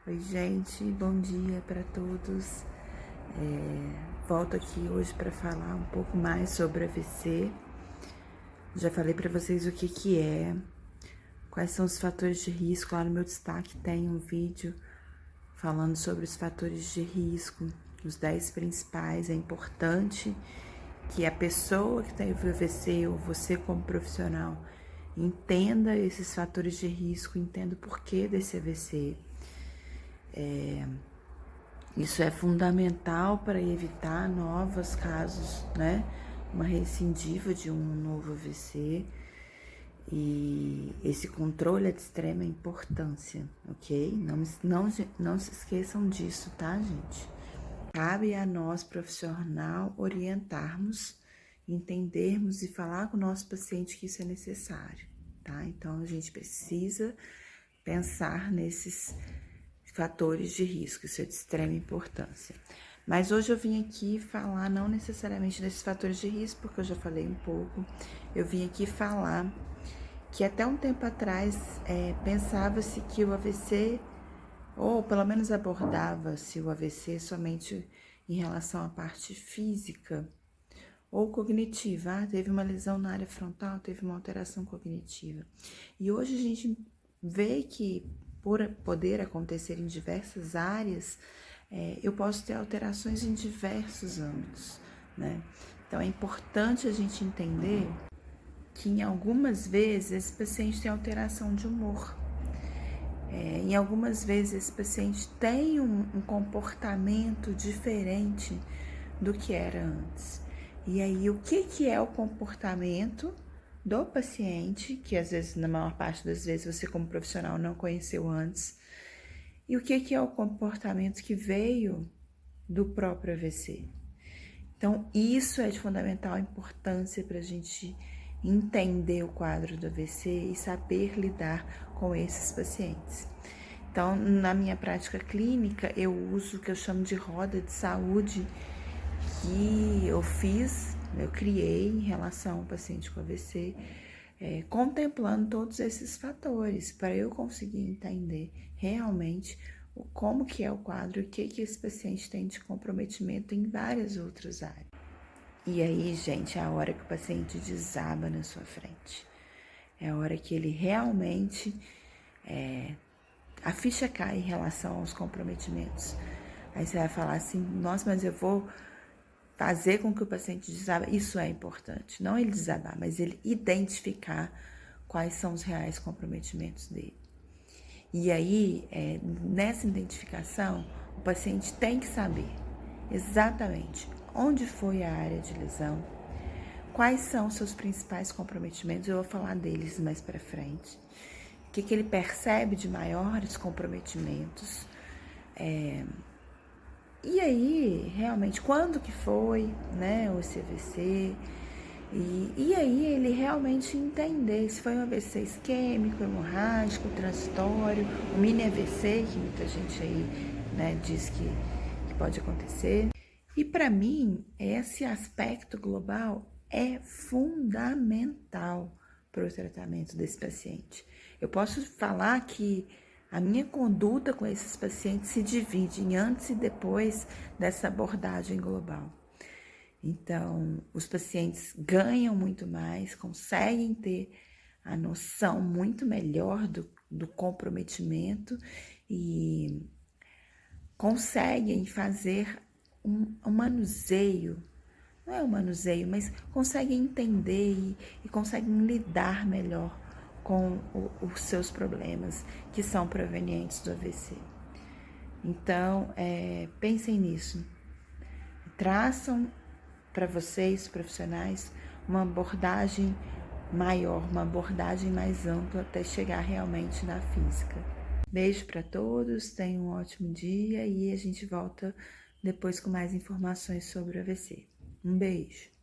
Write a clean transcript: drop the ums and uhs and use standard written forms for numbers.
Oi, gente, bom dia para todos. Volto aqui hoje para falar um pouco mais sobre AVC. Já falei para vocês o que é, quais são os fatores de risco. Lá no meu destaque tem um vídeo falando sobre os fatores de risco, os 10 principais. É importante que a pessoa que teve AVC ou você como profissional entenda esses fatores de risco, entenda o porquê desse AVC. Isso é fundamental para evitar novos casos, né? Uma recidiva de um novo AVC. E esse controle é de extrema importância, ok? Não se esqueçam disso, tá, gente? Cabe a nós, profissional, orientarmos, entendermos e falar com o nosso paciente que isso é necessário, tá? Então, a gente precisa pensar nesses fatores de risco, isso é de extrema importância. Mas hoje eu vim aqui falar não necessariamente desses fatores de risco, porque eu já falei um pouco. Eu vim aqui falar que até um tempo atrás pensava-se que o AVC, ou pelo menos abordava-se o AVC somente em relação à parte física ou cognitiva. Teve uma lesão na área frontal, teve uma alteração cognitiva. E hoje a gente vê que, por poder acontecer em diversas áreas, eu posso ter alterações em diversos âmbitos, né? Então, é importante a gente entender que, em algumas vezes, esse paciente tem alteração de humor. Em algumas vezes, esse paciente tem um comportamento diferente do que era antes. E aí, o que é o comportamento do paciente, que às vezes, na maior parte das vezes, você como profissional não conheceu antes, e o que é o comportamento que veio do próprio AVC. Então, isso é de fundamental importância para a gente entender o quadro do AVC e saber lidar com esses pacientes. Então, na minha prática clínica, eu uso o que eu chamo de roda de saúde, que eu criei em relação ao paciente com AVC, contemplando todos esses fatores, para eu conseguir entender realmente como que é o quadro e o que esse paciente tem de comprometimento em várias outras áreas. E aí, gente, é a hora que o paciente desaba na sua frente. É a hora que ele realmente, a ficha cai em relação aos comprometimentos. Aí você vai falar assim, nossa, mas eu vou fazer com que o paciente desabe. Isso é importante, não ele desabar, mas ele identificar quais são os reais comprometimentos dele. E aí, nessa identificação, o paciente tem que saber exatamente onde foi a área de lesão, quais são os seus principais comprometimentos, eu vou falar deles mais para frente, o que ele percebe de maiores comprometimentos, e aí, realmente, quando que foi, né, o CVC, e aí ele realmente entender se foi um AVC isquêmico, hemorrágico, transitório, um mini AVC, que muita gente aí, né, diz que pode acontecer. E para mim, esse aspecto global é fundamental para o tratamento desse paciente. Eu posso falar que a minha conduta com esses pacientes se divide em antes e depois dessa abordagem global. Então, os pacientes ganham muito mais, conseguem ter a noção muito melhor do comprometimento e conseguem fazer um manuseio, não é um manuseio, mas conseguem entender e conseguem lidar melhor com os seus problemas que são provenientes do AVC. Então, pensem nisso. Traçam para vocês, profissionais, uma abordagem maior, uma abordagem mais ampla até chegar realmente na física. Beijo para todos, tenham um ótimo dia e a gente volta depois com mais informações sobre o AVC. Um beijo!